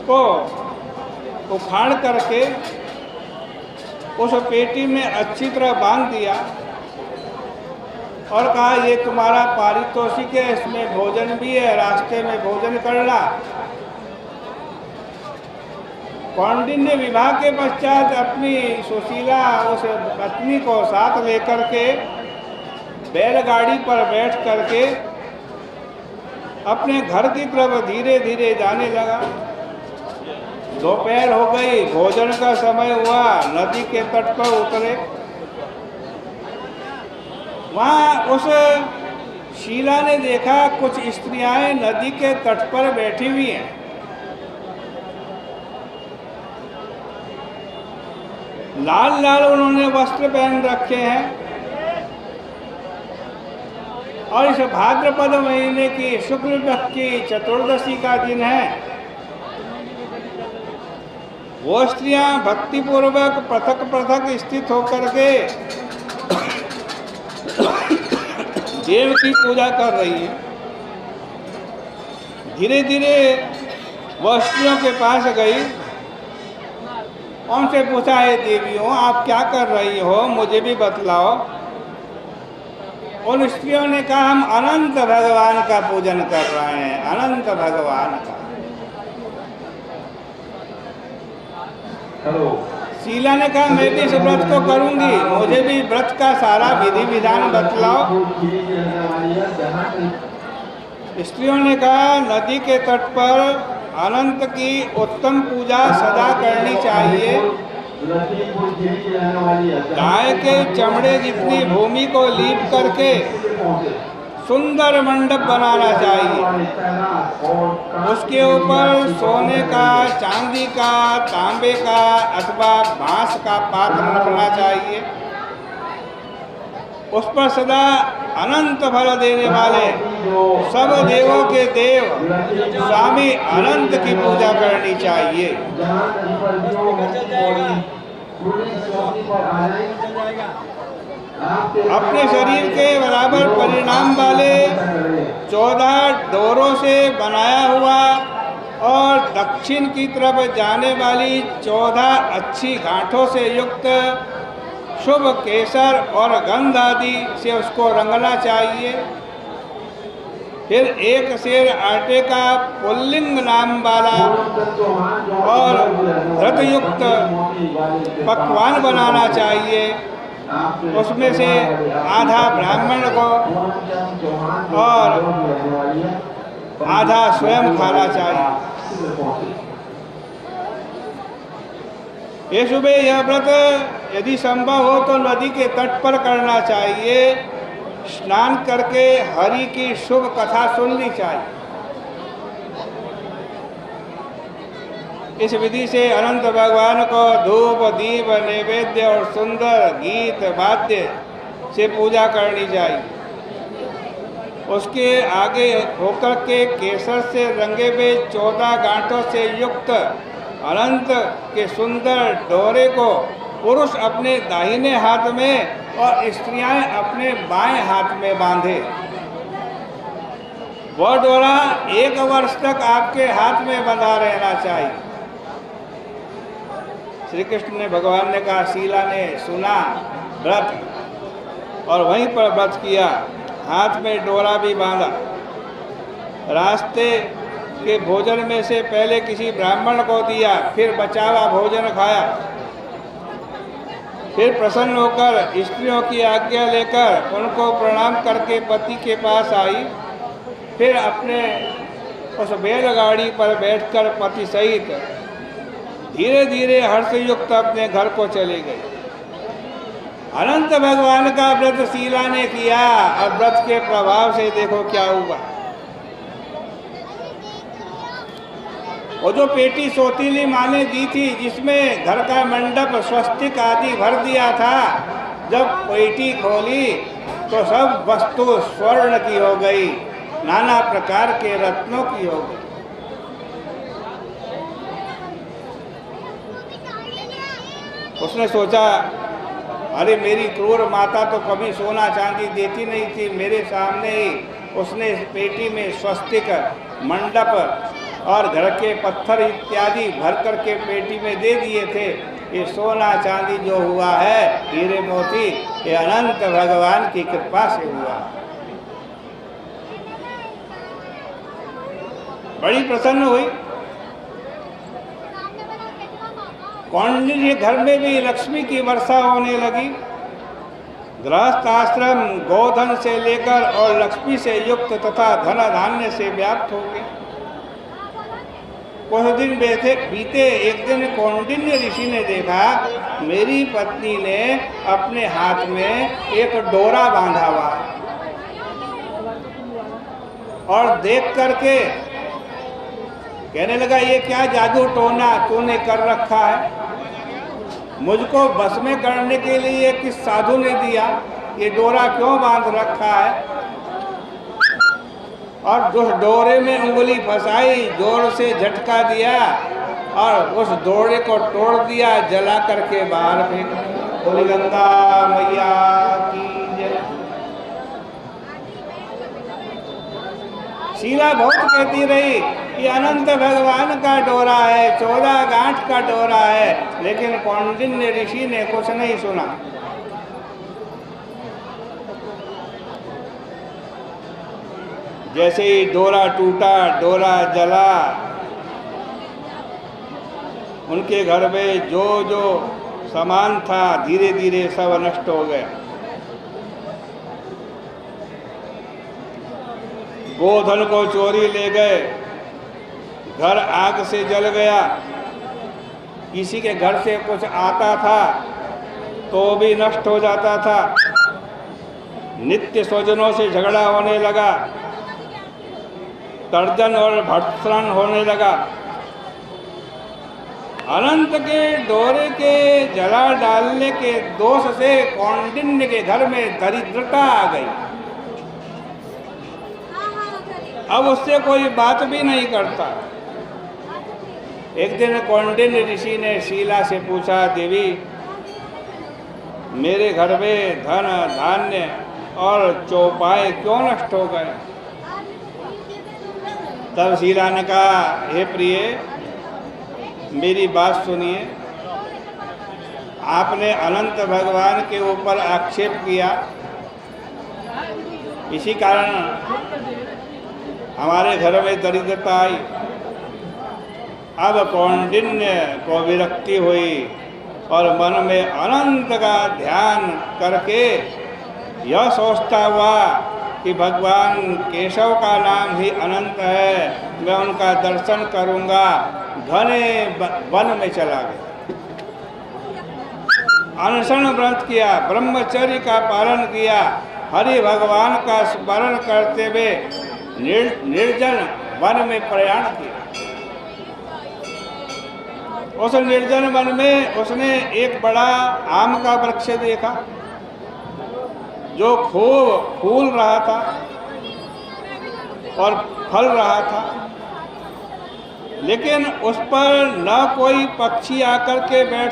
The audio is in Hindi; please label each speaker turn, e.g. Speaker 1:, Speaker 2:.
Speaker 1: उसको उखाड़ करके उस पेटी में अच्छी तरह बांध दिया और कहा ये तुम्हारा पारितोषिक है, इसमें भोजन भी है, रास्ते में भोजन करना। कौंडिन्य विवाह के पश्चात अपनी सुशीला उस पत्नी को साथ लेकर के बैलगाड़ी पर बैठ करके अपने घर की तरफ धीरे धीरे जाने लगा। दोपहर हो गई, भोजन का समय हुआ, नदी के तट पर उतरे। वहाँ उस शीला ने देखा कुछ स्त्रियां नदी के तट पर बैठी हुई हैं। लाल लाल उन्होंने वस्त्र पहन रखे हैं और इस भाद्रपद महीने की शुक्ल पक्ष की चतुर्दशी का दिन है। वो स्त्रियां भक्तिपूर्वक पृथक पृथक स्थित होकर के देव की पूजा कर रही है। धीरे धीरे वह स्त्रियों के पास गई, उनसे पूछा, है देवियों आप क्या कर रही हो, मुझे भी बतलाओ। उन स्त्रियों ने कहा हम अनंत भगवान का पूजन कर रहे हैं, अनंत भगवान का। शीला ने कहा मैं भी इस व्रत को करूंगी, मुझे भी व्रत का सारा विधि विधान बतलाओ। स्त्रियों ने कहा नदी के तट पर अनंत की उत्तम पूजा सदा करनी चाहिए। गाय के चमड़े जितनी भूमि को लीप करके सुंदर मंडप बनाना चाहिए। उसके ऊपर सोने का, चांदी का, तांबे का अथवा बांस का पात्र रखना चाहिए। उस पर सदा अनंत फल देने वाले सब देवों के देव स्वामी अनंत की पूजा करनी चाहिए। अपने शरीर के बराबर परिणाम वाले 14 डोरों से बनाया हुआ और दक्षिण की तरफ जाने वाली 14 अच्छी गांठों से युक्त शुभ केसर और गंध आदि से उसको रंगना चाहिए। फिर एक सेर आटे का पुल्लिंग नाम वाला और घृतयुक्त पकवान बनाना चाहिए। उसमें से आधा ब्राह्मण को और आधा स्वयं खाना चाहिए। ये सुबह यह व्रत यदि संभव हो तो नदी के तट पर करना चाहिए। स्नान करके हरि की शुभ कथा सुननी चाहिए। इस विधि से अनंत भगवान को धूप दीप नैवेद्य और सुंदर गीत वाद्य से पूजा करनी चाहिए। उसके आगे होकर के केसर से रंगे हुए 14 गांठों से युक्त अनंत के सुंदर डोरे को पुरुष अपने दाहिने हाथ में और स्त्रियां अपने बाएं हाथ में बांधे। वह डोरा 1 वर्ष तक आपके हाथ में बंधा रहना चाहिए। श्री कृष्ण ने, भगवान ने कहा, शीला ने सुना व्रत और वहीं पर व्रत किया, हाथ में डोरा भी बांधा। रास्ते के भोजन में से पहले किसी ब्राह्मण को दिया, फिर बचा हुआ भोजन खाया। फिर प्रसन्न होकर स्त्रियों की आज्ञा लेकर उनको प्रणाम करके पति के पास आई। फिर अपने उस बैलगाड़ी पर बैठकर पति सहित धीरे धीरे हर्षयुक्त अपने घर को चले गए। अनंत भगवान का व्रत शीला ने किया और व्रत के प्रभाव से देखो क्या हुआ। वो जो पेटी सौतीली माँ ने दी थी, जिसमें घर का मंडप स्वस्तिक आदि भर दिया था, जब पेटी खोली तो सब वस्तु स्वर्ण की हो गई, नाना प्रकार के रत्नों की हो गई। उसने सोचा, अरे मेरी क्रूर माता तो कभी सोना चांदी देती नहीं थी, मेरे सामने ही उसने इस पेटी में स्वस्तिक मंडप और घर के पत्थर इत्यादि भर करके पेटी में दे दिए थे। ये सोना चांदी जो हुआ है, हीरे मोती, ये अनंत भगवान की कृपा से हुआ। बड़ी प्रसन्न हुई। कौंडिन्य के घर में भी लक्ष्मी की वर्षा होने लगी। गृहस्थ आश्रम गोधन से लेकर और लक्ष्मी से युक्त तथा धन धान्य से व्याप्त हो गए। कुछ दिन बीते। एक दिन कौंडिन्य ऋषि ने देखा मेरी पत्नी ने अपने हाथ में एक डोरा बांधा हुआ है, और देख करके कहने लगा ये क्या जादू टोना तूने कर रखा है? मुझको बस में करने के लिए किस साधु ने दिया? ये डोरा क्यों बांध रखा है? और उस डोरे में उंगली फंसाई, जोर से झटका दिया और उस डोरे को तोड़ दिया, जला करके बाहर फेंक दिया। बोली गंगा मैया की जय। शीला बहुत कहती रही ये अनंत भगवान का डोरा है, 14 गांठ का डोरा है, लेकिन कौंडिन्य ऋषि ने कुछ नहीं सुना। जैसे ही डोरा टूटा, डोरा जला, उनके घर में जो जो सामान था धीरे धीरे सब नष्ट हो गया। गोधन को चोरी ले गए, घर आग से जल गया। किसी के घर से कुछ आता था तो भी नष्ट हो जाता था। नित्य स्वजनों से झगड़ा होने लगा, तर्जन और भर्त्सन होने लगा। अनंत के डोरे के जला डालने के दोष से कौंडिन्य के घर में दरिद्रता आ गई। अब उससे कोई बात भी नहीं करता। एक दिन कौंडिन्य ऋषि ने शीला से पूछा, देवी मेरे घर में धन धान्य और चौपाए क्यों नष्ट हो गए? तब शीला ने कहा, हे प्रिय मेरी बात सुनिए। आपने अनंत भगवान के ऊपर आक्षेप किया, इसी कारण हमारे घर में दरिद्रता आई। अब कौंडिन्य को विरक्ति हुई और मन में अनंत का ध्यान करके यह सोचता हुआ कि भगवान केशव का नाम ही अनंत है, मैं उनका दर्शन करूंगा। घने वन में चला गया, अनशन व्रत किया, ब्रह्मचर्य का पालन किया, हरि भगवान का स्मरण करते हुए निर्जन वन में प्रयाण किया। उस निर्जन वन में उसने एक बड़ा आम का वृक्ष देखा जो खूब फूल रहा था और फल रहा था, लेकिन उस पर न कोई पक्षी आकर के बैठ